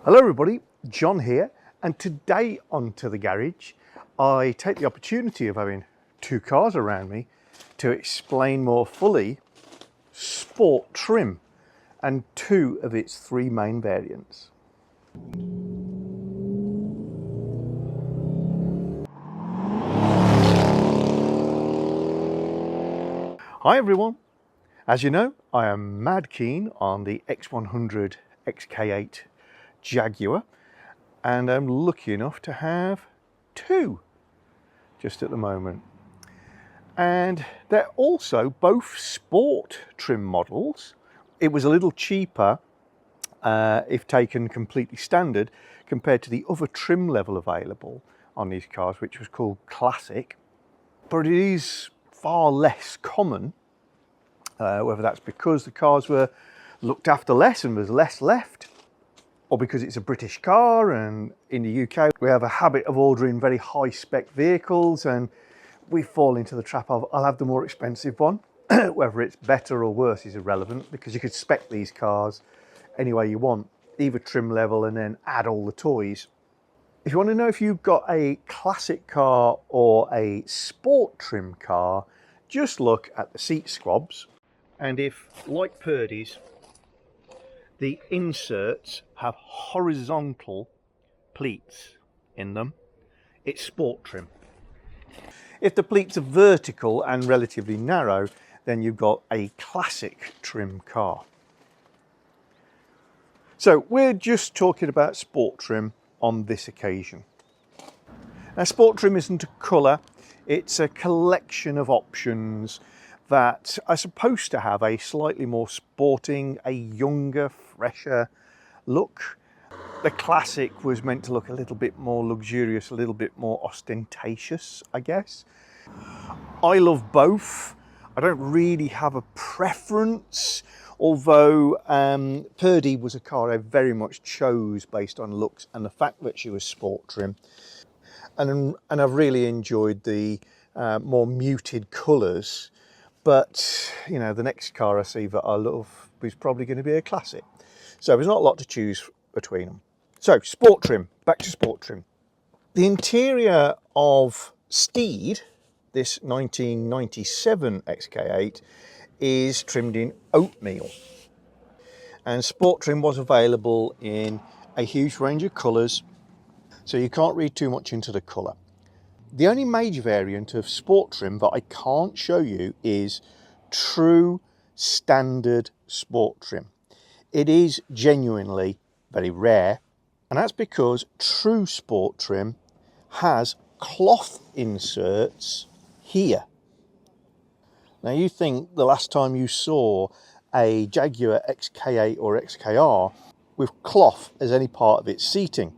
Hello everybody, John here, and today onto the garage I take the opportunity of having two cars around me to explain more fully Sport trim and two of its three main variants. Hi everyone, as you know I am mad keen on the X100 XK8 Jaguar, and I'm lucky enough to have two just at the moment. And they're also both sport trim models. It was a little cheaper if taken completely standard compared to the other trim level available on these cars, which was called Classic. But it is far less common, whether that's because the cars were looked after less and there's less left, or because it's a British car, and in the UK we have a habit of ordering very high spec vehicles and we fall into the trap of I'll have the more expensive one. Whether it's better or worse is irrelevant, because you could spec these cars any way you want, either trim level and then add all the toys. If you want to know if you've got a classic car or a sport trim car, just look at the seat squabs, and if, like Purdy's, the inserts have horizontal pleats in them, it's sport trim. If the pleats are vertical and relatively narrow, then you've got a classic trim car. So we're just talking about sport trim on this occasion. Now, sport trim isn't a colour, it's a collection of options that are supposed to have a slightly more sporting, a younger, fresher look. The Classic was meant to look a little bit more luxurious, a little bit more ostentatious, I guess. I love both. I don't really have a preference, although Purdy was a car I very much chose based on looks and the fact that she was sport trim. And I've really enjoyed the more muted colours. But, you know, the next car I see that I love is probably going to be a Classic. So there's not a lot to choose between them. So, sport trim, back to sport trim. The interior of Steed, this 1997 XK8, is trimmed in oatmeal. And sport trim was available in a huge range of colours, so you can't read too much into the colour. The only major variant of sport trim that I can't show you is true standard sport trim. It is genuinely very rare, and that's because true sport trim has cloth inserts here. Now, you think the last time you saw a Jaguar XK8 or XKR with cloth as any part of its seating?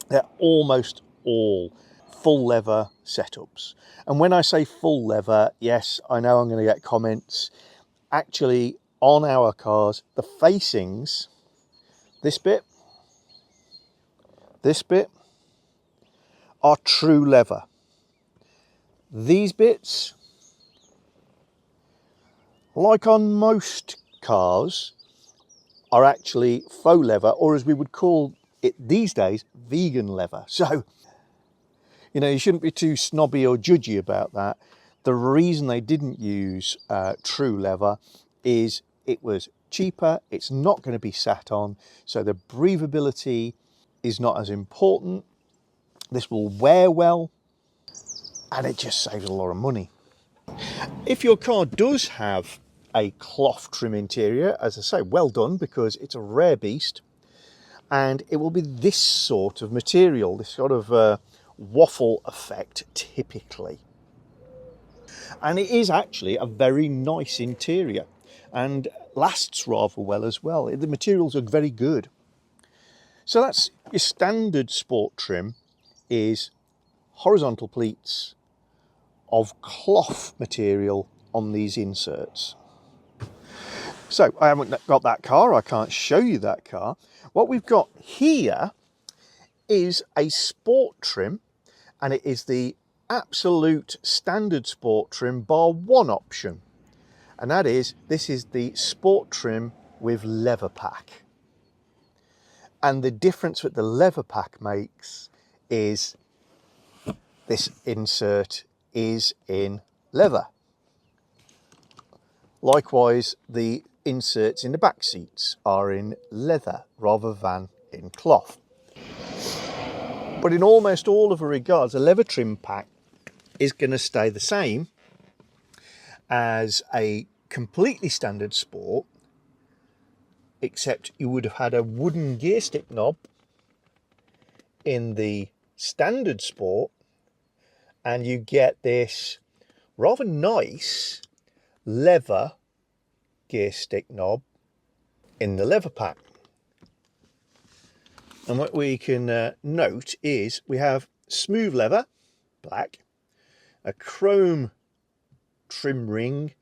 They're almost all full leather setups. And when I say full leather, yes, I know I'm going to get comments. Actually, on our cars, the facings, this bit, are true leather. These bits, like on most cars, are actually faux leather, or as we would call it these days, vegan leather. So, you know, you shouldn't be too snobby or judgy about that. The reason they didn't use true leather is it was cheaper, it's not going to be sat on, so the breathability is not as important. This will wear well, and it just saves a lot of money. If your car does have a cloth trim interior, as I say, well done, because it's a rare beast, and it will be this sort of material, this sort of waffle effect typically. And it is actually a very nice interior and lasts rather well as well. The materials are very good. So that's your standard sport trim, is horizontal pleats of cloth material on these inserts. So I haven't got that car, I can't show you that car. What we've got here is a sport trim, and it is the absolute standard sport trim bar one option, and that is, this is the sport trim with leather pack. And the difference that the leather pack makes is this insert is in leather. Likewise, the inserts in the back seats are in leather rather than in cloth. But in almost all of the regards, a leather trim pack is going to stay the same as a completely standard Sport, except you would have had a wooden gear stick knob in the standard Sport, and you get this rather nice leather gear stick knob in the leather pack. And what we can note is we have smooth leather, black, a chrome trim ring,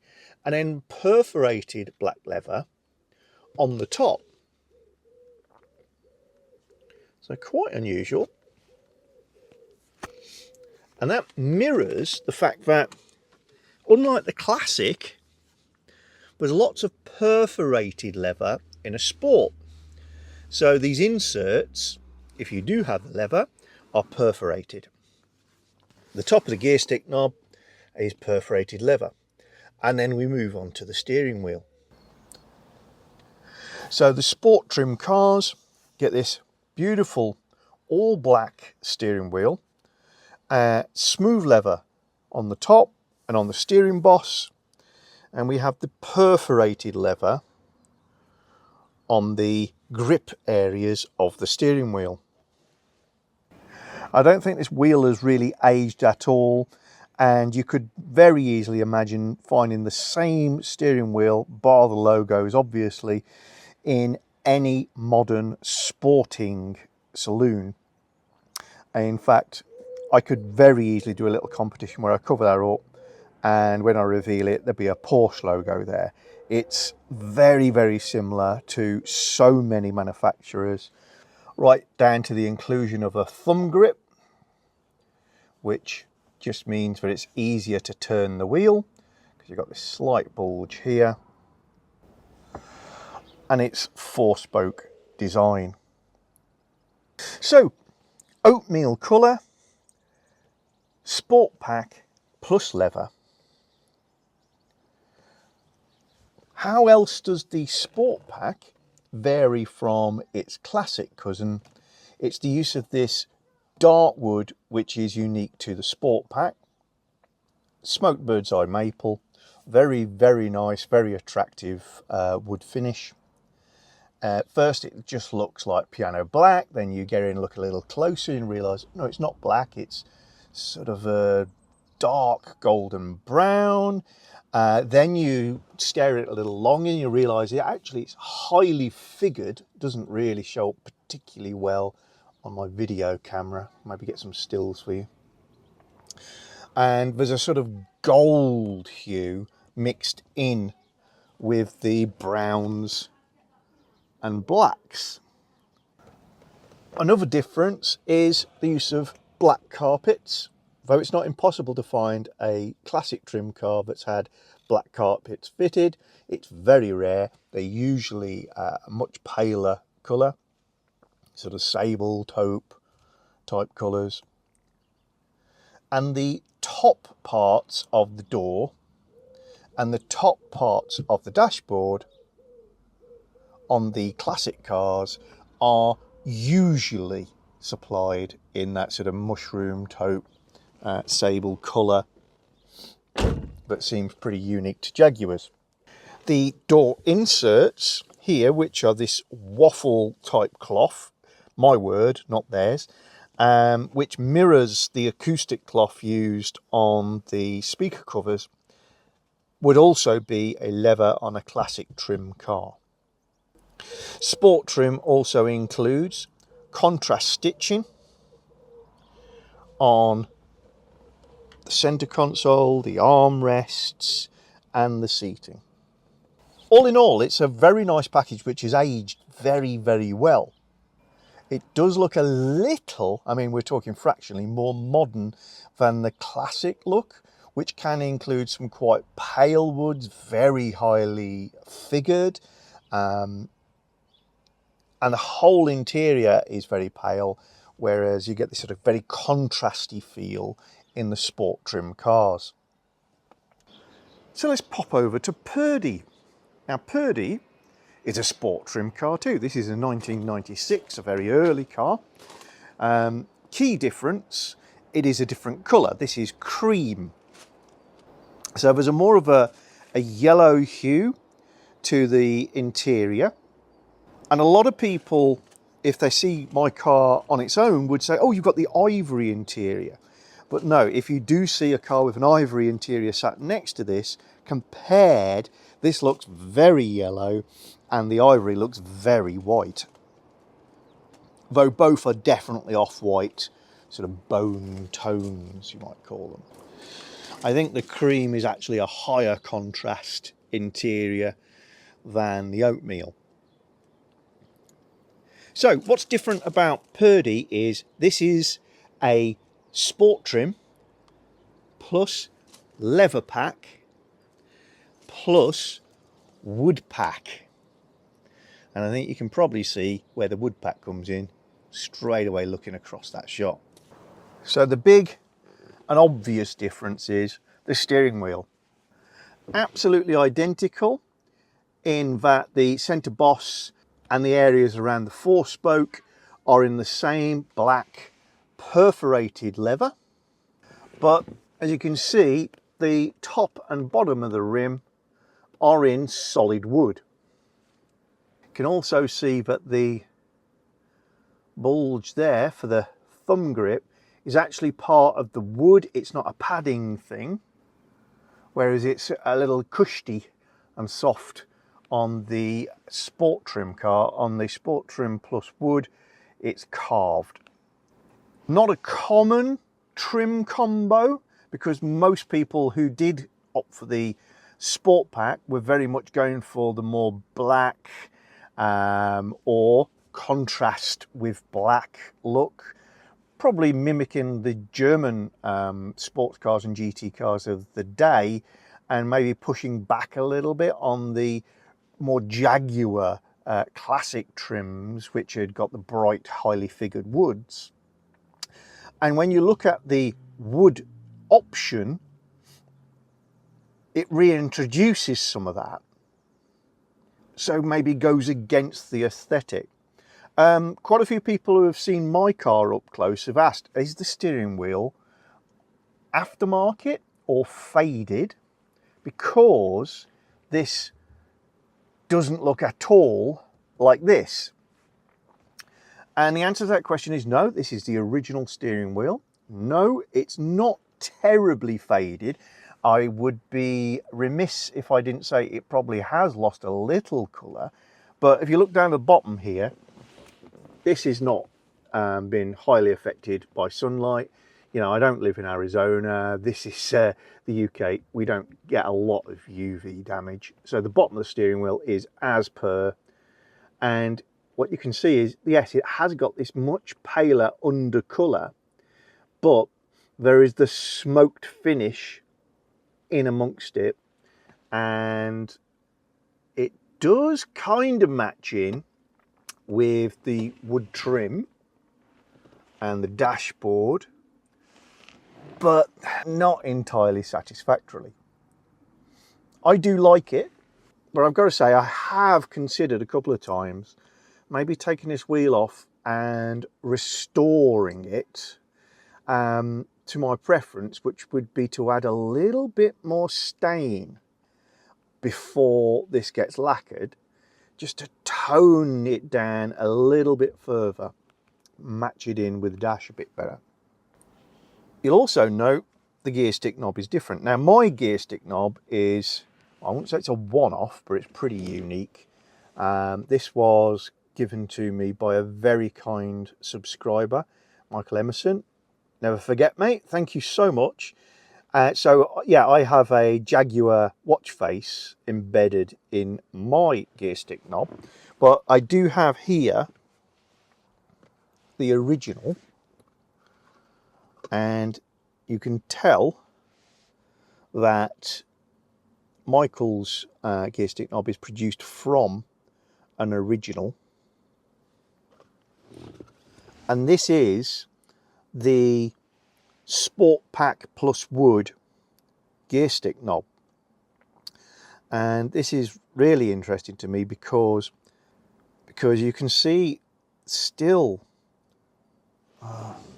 and then perforated black leather on the top. So quite unusual. And that mirrors the fact that, unlike the classic, there's lots of perforated leather in a Sport. So these inserts, if you do have the leather, are perforated. The top of the gear stick knob is perforated leather. And then we move on to the steering wheel. So the Sport trim cars get this beautiful all black steering wheel, smooth leather on the top and on the steering boss, and we have the perforated leather on the grip areas of the steering wheel. I don't think this wheel has really aged at all, and you could very easily imagine finding the same steering wheel, bar the logos obviously, in any modern sporting saloon. In fact, I could very easily do a little competition where I cover that up, and when I reveal it, there'll be a Porsche logo there. It's very, very similar to so many manufacturers, right down to the inclusion of a thumb grip, which just means that it's easier to turn the wheel because you've got this slight bulge here, and it's 4-spoke design. So, oatmeal colour, Sport pack plus leather. How else does the Sport pack vary from its classic cousin? It's the use of this dark wood, which is unique to the Sport pack. Smoked bird's eye maple, very, very nice, very attractive wood finish. First it just looks like piano black, then you get in and look a little closer and realise, no, it's not black, it's sort of a dark golden brown. Then you stare at it a little longer and you realise it's highly figured. Doesn't really show up particularly well on my video camera. Maybe get some stills for you. And there's a sort of gold hue mixed in with the browns and blacks. Another difference is the use of black carpets. Though it's not impossible to find a classic trim car that's had black carpets fitted, it's very rare. They're usually a much paler colour, sort of sable taupe type colours. And the top parts of the door and the top parts of the dashboard on the classic cars are usually supplied in that sort of mushroom taupe sable colour that seems pretty unique to Jaguars. The door inserts here, which are this waffle type cloth, my word, not theirs, which mirrors the acoustic cloth used on the speaker covers, would also be a leather on a classic trim car. Sport trim also includes contrast stitching on the centre console, the armrests and the seating. All in all, it's a very nice package which is aged very, very well. It does look a little, I mean, we're talking fractionally more modern than the classic look, which can include some quite pale woods, very highly figured, And the whole interior is very pale, whereas you get this sort of very contrasty feel in the sport trim cars. So let's pop over to Purdy. Now Purdy is a sport trim car too. This is a 1996, a very early car. Key difference, it is a different colour. This is cream. So there's more of a yellow hue to the interior. And a lot of people, if they see my car on its own, would say, oh, you've got the ivory interior. But no, if you do see a car with an ivory interior sat next to this, compared, this looks very yellow and the ivory looks very white. Though both are definitely off-white, sort of bone tones, you might call them. I think the cream is actually a higher contrast interior than the oatmeal. So what's different about Purdy is this is a sport trim plus leather pack plus wood pack. And I think you can probably see where the wood pack comes in straight away looking across that shot. So the big and obvious difference is the steering wheel. Absolutely identical in that the centre boss and the areas around the four-spoke are in the same black perforated leather. But as you can see, the top and bottom of the rim are in solid wood. You can also see that the bulge there for the thumb grip is actually part of the wood. It's not a padding thing, whereas it's a little cushy and soft on the sport trim car. On the sport trim plus wood, it's carved. Not a common trim combo, because most people who did opt for the sport pack were very much going for the more black or contrast with black look, probably mimicking the German sports cars and GT cars of the day, and maybe pushing back a little bit on the more Jaguar classic trims, which had got the bright, highly figured woods. And when you look at the wood option, it reintroduces some of that, so maybe goes against the aesthetic. Quite a few people who have seen my car up close have asked, is the steering wheel aftermarket or faded? Because this doesn't look at all like this. And the answer to that question is no, this is the original steering wheel. No, it's not terribly faded. I would be remiss if I didn't say it probably has lost a little colour. But if you look down the bottom here, this is not been highly affected by sunlight. You know, I don't live in Arizona. This is the UK. We don't get a lot of UV damage. So the bottom of the steering wheel is as per. And what you can see is, yes, it has got this much paler undercolour, but there is the smoked finish in amongst it. And it does kind of match in with the wood trim and the dashboard, but not entirely satisfactorily. I do like it, but I've got to say I have considered a couple of times maybe taking this wheel off and restoring it to my preference, which would be to add a little bit more stain before this gets lacquered, just to tone it down a little bit further, match it in with the dash a bit better. You'll also note the gear stick knob is different. Now my gear stick knob is, I wouldn't say it's a one-off, but it's pretty unique. This was given to me by a very kind subscriber, Michael Emerson. Never forget, mate. Thank you so much. So yeah, I have a Jaguar watch face embedded in my gear stick knob, but I do have here the original, and you can tell that Michael's gear stick knob is produced from an original. And this is the Sport Pack Plus Wood gear stick knob. And this is really interesting to me because you can see still,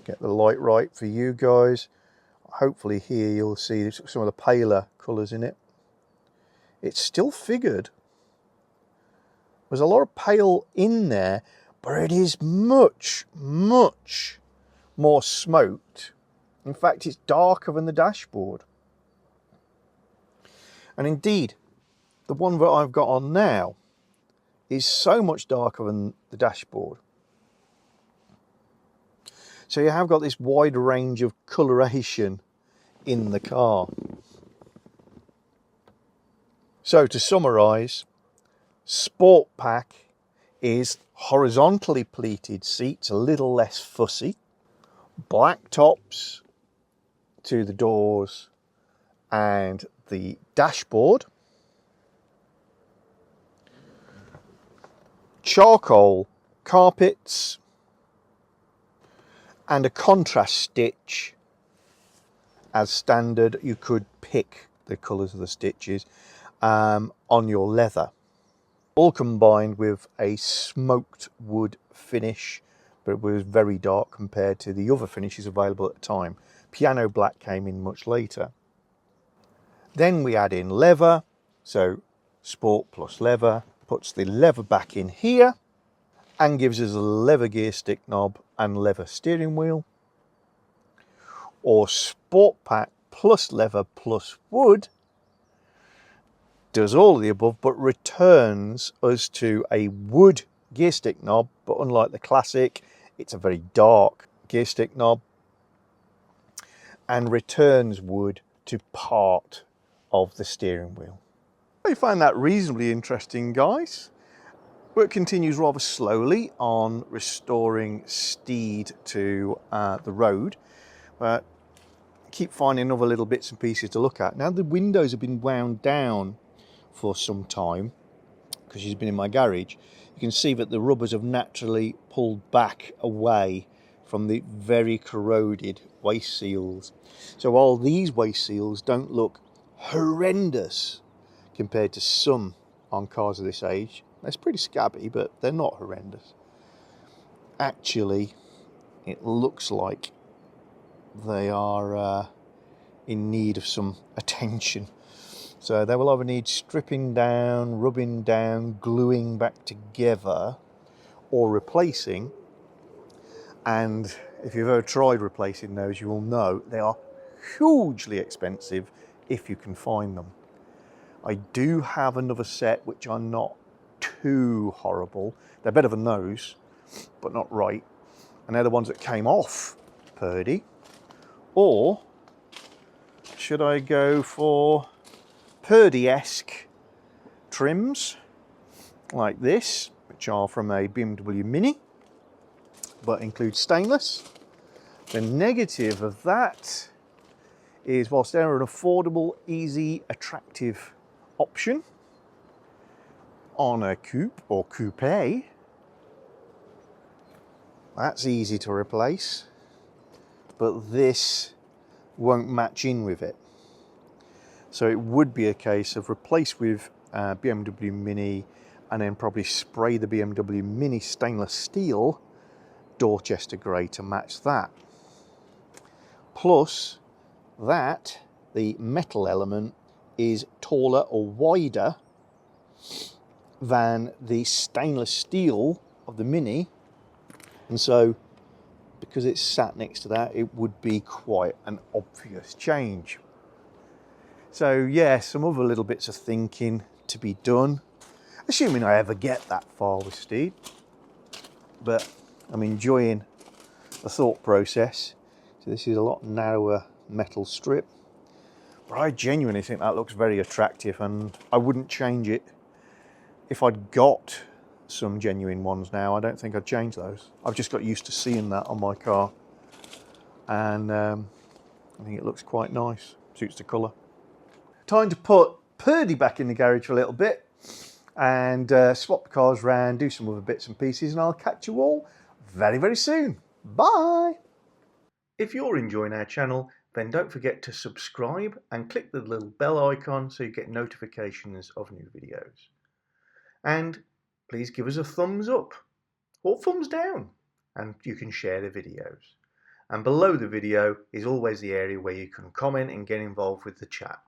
get the light right for you guys, hopefully here you'll see some of the paler colours in it. It's still figured. There's a lot of pale in there, but it is much, much more smoked. In fact, it's darker than the dashboard. And indeed, the one that I've got on now is so much darker than the dashboard. So you have got this wide range of coloration in the car. So to summarise, Sport Pack is horizontally pleated seats, a little less fussy, black tops to the doors and the dashboard, charcoal carpets, and a contrast stitch as standard. You could pick the colours of the stitches on your leather, all combined with a smoked wood finish, but it was very dark compared to the other finishes available at the time. Piano black came in much later. Then we add in leather, so Sport+Leather puts the leather back in here and gives us a leather gear stick knob and leather steering wheel. Or Sport Pack plus leather plus wood does all of the above, but returns us to a wood gear stick knob, but unlike the classic, it's a very dark gear stick knob, and returns wood to part of the steering wheel. I find that reasonably interesting, guys. Work continues rather slowly on restoring steed to the road, but keep finding other little bits and pieces to look at. Now the windows have been wound down for some time because she's been in my garage. You can see that the rubbers have naturally pulled back away from the very corroded waste seals. So while these waste seals don't look horrendous compared to some on cars of this age, it's pretty scabby, but they're not horrendous. Actually, it looks like they are in need of some attention. So they will either need stripping down, rubbing down, gluing back together, or replacing. And if you've ever tried replacing those, you will know they are hugely expensive if you can find them. I do have another set which are not too horrible. They're better than those, but not right. And they're the ones that came off Purdy. Or should I go for Purdy-esque trims like this, which are from a BMW Mini, but include stainless? The negative of that is, whilst they're an affordable, easy, attractive option on a coupe or coupe, that's easy to replace, but this won't match in with it. So it would be a case of replace with BMW Mini and then probably spray the BMW Mini stainless steel Dorchester grey to match that. Plus that the metal element is taller or wider than the stainless steel of the Mini, and so because it's sat next to that, it would be quite an obvious change. So yeah, some other little bits of thinking to be done, assuming I ever get that far with Steed. But I'm enjoying the thought process. So this is a lot narrower metal strip, but I genuinely think that looks very attractive, and I wouldn't change it. If I'd got some genuine ones now, I don't think I'd change those. I've just got used to seeing that on my car, and I think it looks quite nice, suits the colour. Time to put Purdy back in the garage for a little bit and swap the cars around, do some other bits and pieces, and I'll catch you all very, very soon. Bye! If you're enjoying our channel, then don't forget to subscribe and click the little bell icon so you get notifications of new videos. And please give us a thumbs up or thumbs down, and you can share the videos. And below the video is always the area where you can comment and get involved with the chat.